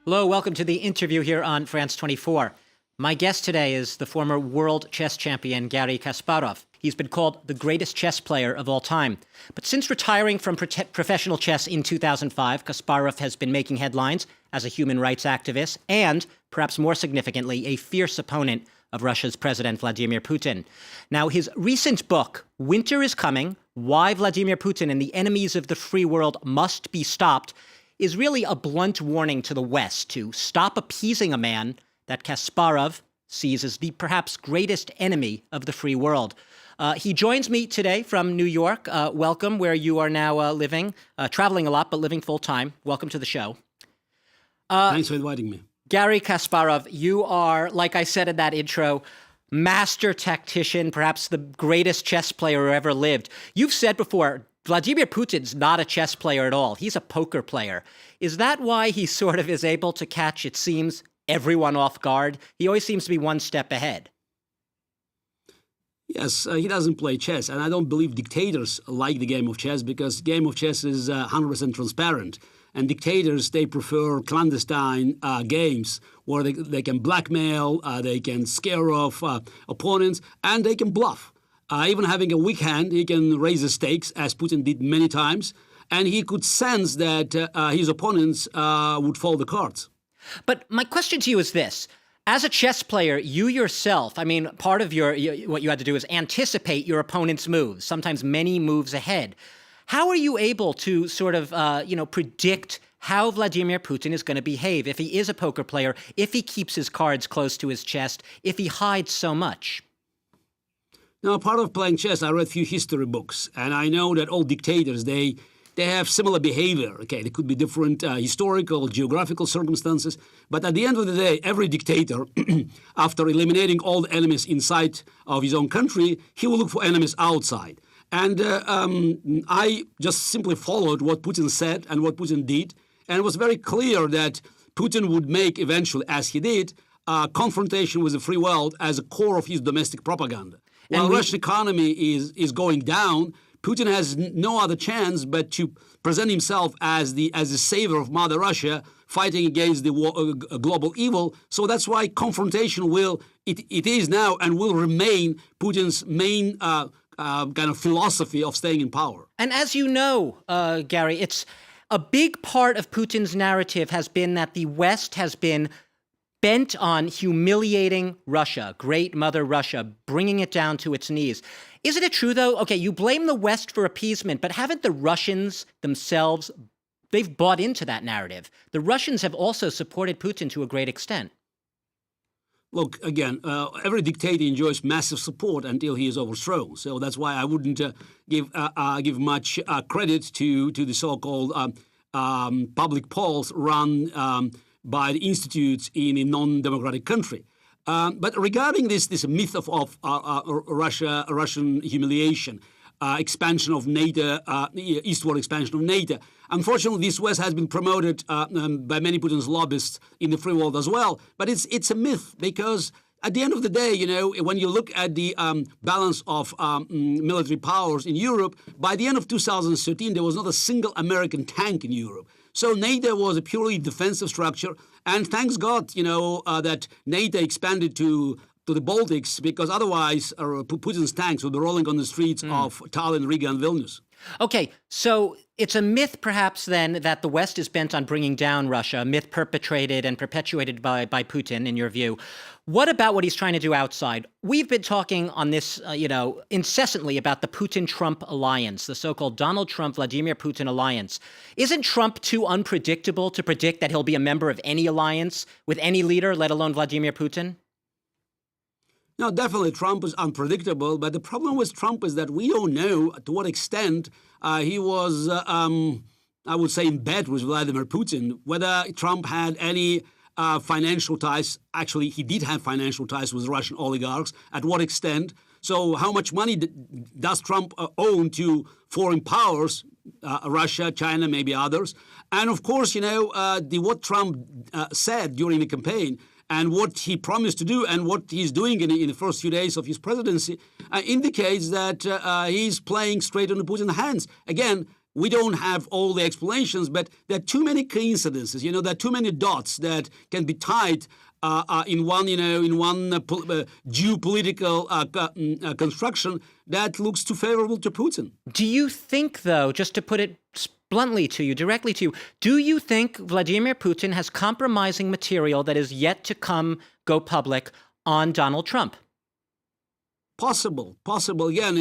Hello, welcome to the interview here on France 24. My guest today is the former world chess champion Garry Kasparov. He's been called the greatest chess player of all time. But since retiring from professional chess in 2005, Kasparov has been making headlines as a human rights activist and, perhaps more significantly, a fierce opponent of Russia's President Vladimir Putin. Now, his recent book, Winter is Coming: Why Vladimir Putin and the Enemies of the Free World Must Be Stopped, is really a blunt warning to the West to stop appeasing a man that Kasparov sees as the perhaps greatest enemy of the free world. He joins me today from New York. Welcome, where you are now living, traveling a lot, but living full time. Welcome to the show. Thanks for inviting me. Garry Kasparov, you are, like I said in that intro, master tactician, perhaps the greatest chess player who ever lived. You've said before, Vladimir Putin's not a chess player at all. He's a poker player. Is that why he sort of is able to catch, it seems, everyone off guard? He always seems to be one step ahead. Yes, he doesn't play chess, and I don't believe dictators like the game of chess because game of chess is 100% transparent. And dictators, they prefer clandestine games where they can blackmail, they can scare off opponents, and they can bluff. Even having a weak hand, he can raise the stakes, as Putin did many times, and he could sense that his opponents would fold the cards. But my question to you is this. As a chess player, you yourself, I mean, part of what you had to do is anticipate your opponent's moves, sometimes many moves ahead. How are you able to sort of, predict how Vladimir Putin is going to behave if he is a poker player, if he keeps his cards close to his chest, if he hides so much? Now, part of playing chess, I read a few history books, and I know that all dictators, they have similar behavior. Okay, there could be different historical, geographical circumstances, but at the end of the day, every dictator, after eliminating all the enemies inside of his own country, he will look for enemies outside. And I just simply followed what Putin said and what Putin did, and it was very clear that Putin would make eventually, as he did, confrontation with the free world as a core of his domestic propaganda. While the Russian economy is going down, Putin has no other chance but to present himself as the savior of Mother Russia, fighting against the global evil. So that's why confrontation it is now and will remain Putin's main kind of philosophy of staying in power. And as you know, Garry, it's a big part of Putin's narrative has been that the West has been bent on humiliating Russia, great mother Russia, bringing it down to its knees. Isn't it true, though? Okay, you blame the West for appeasement, but haven't the Russians themselves, they've bought into that narrative? The Russians have also supported Putin to a great extent. Look, again, every dictator enjoys massive support until he is overthrown. So that's why I wouldn't give much credit to the so-called public polls run by the institutes in a non-democratic country. But regarding this myth of Russian humiliation, expansion of NATO, eastward expansion of NATO, unfortunately, this West has been promoted by many Putin's lobbyists in the free world as well. But it's a myth because at the end of the day, when you look at the balance of military powers in Europe, by the end of 2013, there was not a single American tank in Europe. So NATO was a purely defensive structure, and thanks God, that NATO expanded to the Baltics, because otherwise Putin's tanks would be rolling on the streets of Tallinn, Riga, and Vilnius. Okay, so it's a myth, perhaps, then, that the West is bent on bringing down Russia, a myth perpetrated and perpetuated by Putin, in your view. What about what he's trying to do outside? We've been talking on this, incessantly about the Putin-Trump alliance, the so-called Donald Trump-Vladimir Putin alliance. Isn't Trump too unpredictable to predict that he'll be a member of any alliance with any leader, let alone Vladimir Putin? No, definitely Trump is unpredictable, but the problem with Trump is that we don't know to what extent he was, I would say, in bed with Vladimir Putin, whether Trump had any financial ties. Actually, he did have financial ties with Russian oligarchs. At what extent? So how much money does Trump own to foreign powers, Russia, China, maybe others? And of course, what Trump said during the campaign and what he promised to do and what he's doing in the first few days of his presidency indicates that he's playing straight into Putin's hands. Again, we don't have all the explanations, but there are too many coincidences. There are too many dots that can be tied in one geopolitical construction that looks too favorable to Putin. Do you think, though, just to put it bluntly to you, directly to you, do you think Vladimir Putin has compromising material that is yet to go public on Donald Trump? Possible. Again,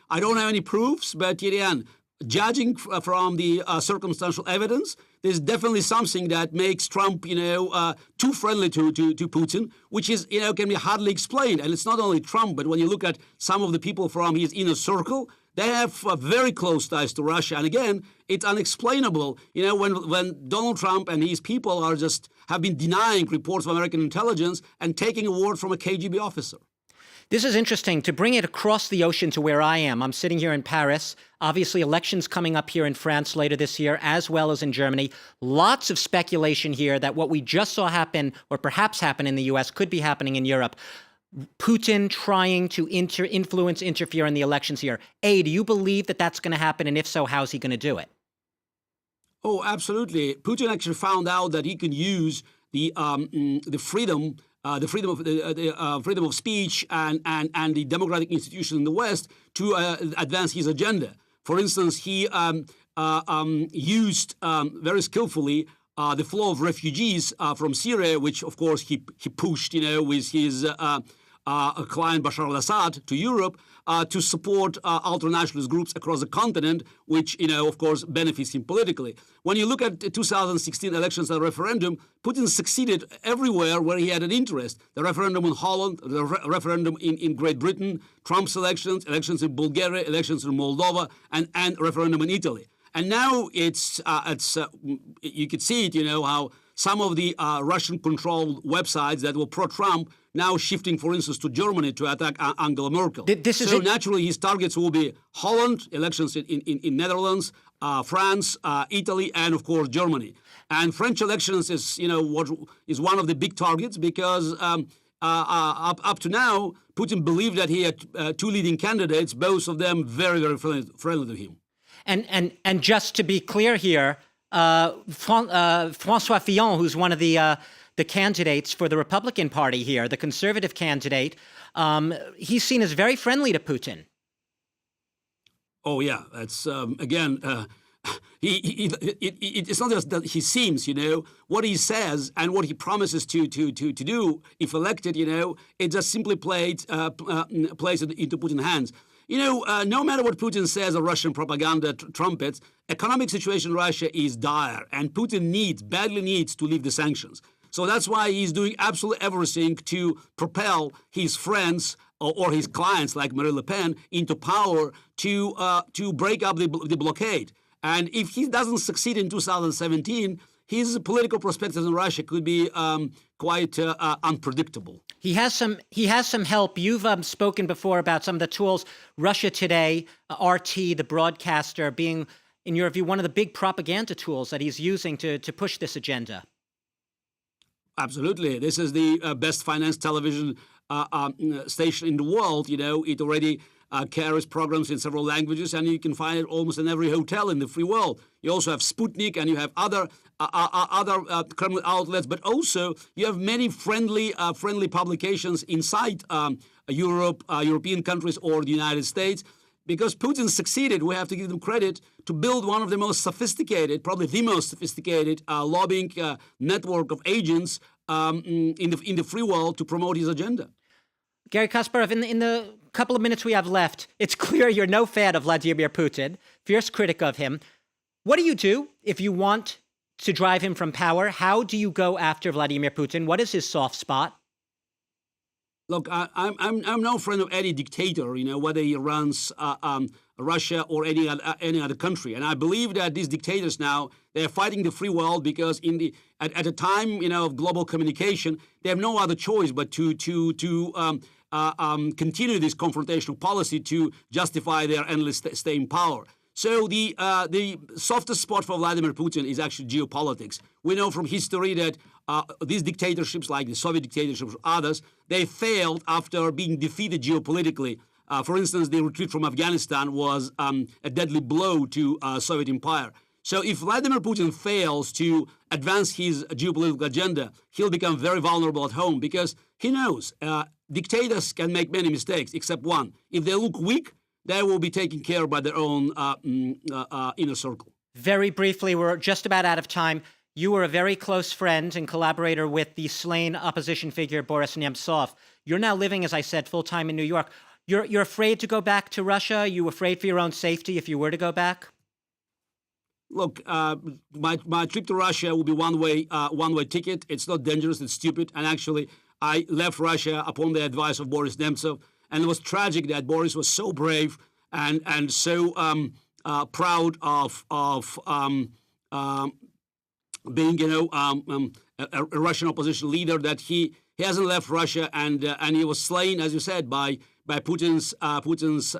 I don't have any proofs, but again, judging from the circumstantial evidence, there's definitely something that makes Trump, too friendly to Putin, which is, can be hardly explained. And it's not only Trump, but when you look at some of the people from his inner circle, they have very close ties to Russia. And again, it's unexplainable, when Donald Trump and his people have been denying reports of American intelligence and taking a word from a KGB officer. This is interesting. To bring it across the ocean to where I am, I'm sitting here in Paris. Obviously, elections coming up here in France later this year, as well as in Germany. Lots of speculation here that what we just saw happen, or perhaps happen in the U.S., could be happening in Europe. Putin trying to interfere in the elections here. A, do you believe that that's going to happen? And if so, how's he going to do it? Oh, absolutely. Putin actually found out that he can use the freedom of speech and the democratic institutions in the West to advance his agenda. For instance, he used very skillfully the flow of refugees from Syria, which of course he pushed, with his client Bashar al-Assad to Europe to support ultranationalist groups across the continent, which, of course, benefits him politically. When you look at the 2016 elections and referendum, Putin succeeded everywhere where he had an interest. The referendum in Holland, the referendum in Great Britain, Trump's elections in Bulgaria, elections in Moldova, and referendum in Italy. And now you could see it, how some of the Russian-controlled websites that were pro-Trump now shifting, for instance, to Germany to attack Angela Merkel. Naturally, his targets will be Holland, elections in Netherlands, France, Italy, and, of course, Germany. And French elections is one of the big targets because up to now, Putin believed that he had two leading candidates, both of them very, very friendly to him. And just to be clear here, François Fillon, who's one of the candidates for the Republican Party here, the conservative candidate, he's seen as very friendly to Putin. Oh yeah, that's again. It's not just that he seems, what he says and what he promises to do if elected, it just simply plays it into Putin's hands. No matter what Putin says or Russian propaganda trumpets, economic situation in Russia is dire, and Putin badly needs to lift the sanctions. So that's why he's doing absolutely everything to propel his friends or his clients like Marine Le Pen into power to break up the blockade. And if he doesn't succeed in 2017, his political perspectives in Russia could be quite unpredictable. He has some help. You've spoken before about some of the tools. Russia Today, RT, the broadcaster, being, in your view, one of the big propaganda tools that he's using to push this agenda. Absolutely. This is the best financed television station in the world. It already carries programs in several languages, and you can find it almost in every hotel in the free world. You also have Sputnik, and you have other Kremlin outlets, but also you have many friendly publications inside Europe, European countries, or the United States. Because Putin succeeded, we have to give them credit, to build one of the most sophisticated, probably the most sophisticated lobbying network of agents in the free world to promote his agenda. Garry Kasparov, in the couple of minutes we have left, it's clear you're no fan of Vladimir Putin, fierce critic of him. What do you do if you want to drive him from power? How do you go after Vladimir Putin? What is his soft spot? Look, I'm no friend of any dictator, whether he runs Russia or any other country. And I believe that these dictators now, they're fighting the free world because at a time, of global communication, they have no other choice but to continue this confrontational policy to justify their endless stay in power. So the softest spot for Vladimir Putin is actually geopolitics. We know from history that these dictatorships, like the Soviet dictatorships or others, they failed after being defeated geopolitically For instance, the retreat from Afghanistan was a deadly blow to Soviet empire. So if Vladimir Putin fails to advance his geopolitical agenda, he'll become very vulnerable at home because he knows dictators can make many mistakes except one. If they look weak, they will be taken care of by their own inner circle. Very briefly, we're just about out of time. You were a very close friend and collaborator with the slain opposition figure Boris Nemtsov. You're now living, as I said, full-time in New York. You're afraid to go back to Russia? Are you afraid for your own safety if you were to go back? Look, my trip to Russia will be one-way ticket. It's not dangerous. It's stupid. And actually, I left Russia upon the advice of Boris Nemtsov. And it was tragic that Boris was so brave and so proud of being, a Russian opposition leader that he hasn't left Russia and he was slain, as you said, by Putin's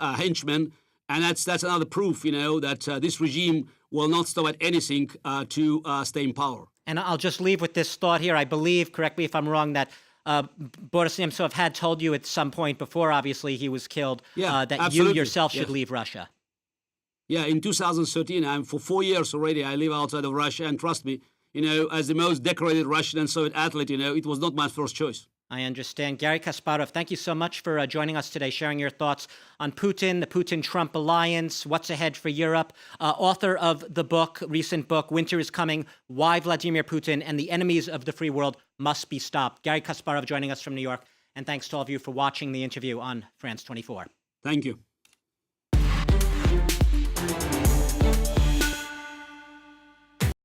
henchmen. And that's another proof, that this regime will not stop at anything to stay in power. And I'll just leave with this thought here. I believe, correct me if I'm wrong, that Boris Nemtsov had told you at some point before, obviously, he was killed, that absolutely. you yourself should leave Russia. Yeah, in 2013, for 4 years already, I live outside of Russia. And trust me, as the most decorated Russian and Soviet athlete, it was not my first choice. I understand. Garry Kasparov, thank you so much for joining us today, sharing your thoughts on Putin, the Putin-Trump alliance, what's ahead for Europe. Author of the recent book, Winter is Coming, Why Vladimir Putin and the Enemies of the Free World Must Be Stopped. Garry Kasparov joining us from New York. And thanks to all of you for watching the interview on France 24. Thank you.